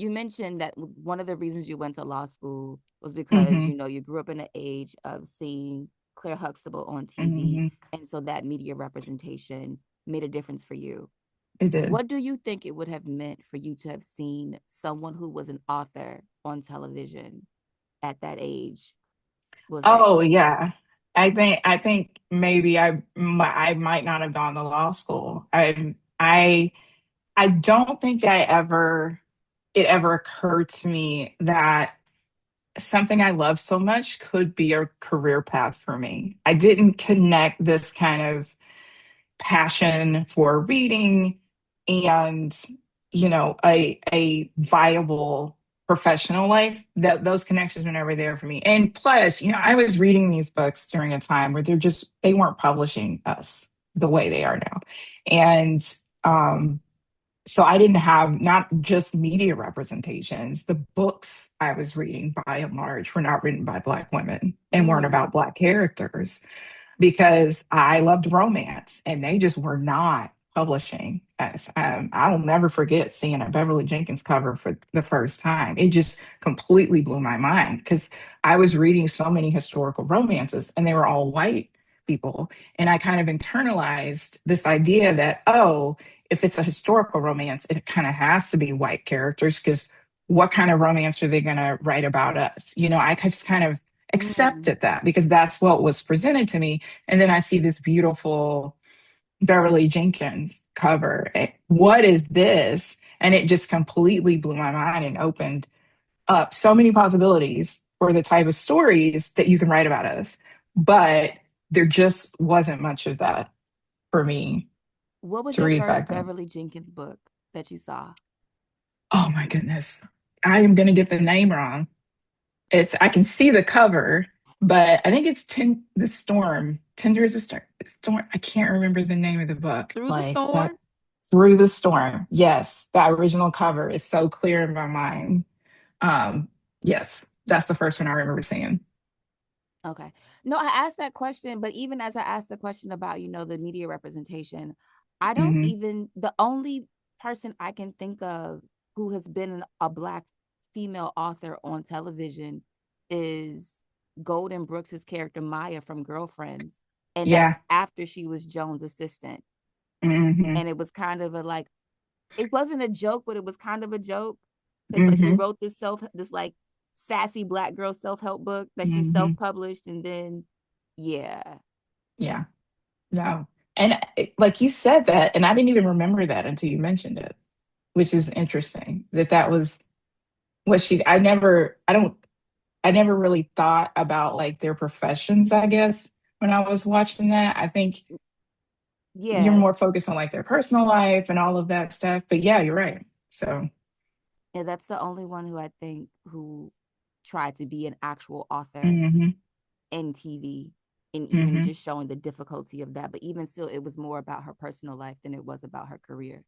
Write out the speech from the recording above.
you mentioned that one of the reasons you went to law school was because, Hmm. you know, you grew up in the age of seeing Claire Huxtable on TV. Hmm. And so that media representation made a difference for you. It did. What do you think it would have meant for you to have seen someone who was an author on television at that age? Was that Oh yeah. I think maybe I might not have gone to law school. I don't think it ever occurred to me that something I love so much could be a career path for me. I didn't connect this kind of passion for reading and a viable professional life. That those connections were never there for me. And plus, I was reading these books during a time where they weren't publishing us the way they are now. And so I didn't have not just media representations. The books I was reading by and large were not written by Black women and weren't mm, about Black characters because I loved romance and they just were not publishing us. I'll never forget seeing a Beverly Jenkins cover for the first time. It just completely blew my mind because I was reading so many historical romances and they were all white people. And I kind of internalized this idea that, oh, if it's a historical romance, it kind of has to be white characters because what kind of romance are they going to write about us? I just kind of mm, accepted that because that's what was presented to me. And then I see this beautiful Beverly Jenkins cover. What is this? And it just completely blew my mind and opened up so many possibilities for the type of stories that you can write about us. But there just wasn't much of that for me what was to your read first back then. Beverly Jenkins book that you saw? Oh my goodness. I am going to get the name wrong. I can see the cover, but I think it's the Storm. Tender as a storm. I can't remember the name of the book. Through the Like that Storm? Through the Storm. Yes, that original cover is so clear in my mind. Um, yes, that's the first one I remember seeing. Okay. No, I asked that question, but even as I asked the question about, you know, the media representation, I don't Hmm. even, the only person I can think of who has been a Black female author on television is Golden Brooks's character Maya from Girlfriends. And that's Yeah. after she was Joan's assistant. Hmm. And it was kind of a like, it wasn't a joke, but it was kind of a joke because like she Hmm. wrote this like sassy Black girl self-help book that she Hmm. self-published, and then yeah. Yeah. No. And like you said that, and I didn't even remember that until you mentioned it, which is interesting that was what I never really thought about like their professions, I guess, when I was watching that. I think you're Yeah, more focused on like their personal life and all of that stuff. But yeah, you're right. So, yeah, that's the only one who I think who tried to be an actual author hmm. in TV, and even Hmm. just showing the difficulty of that. But even still, it was more about her personal life than it was about her career.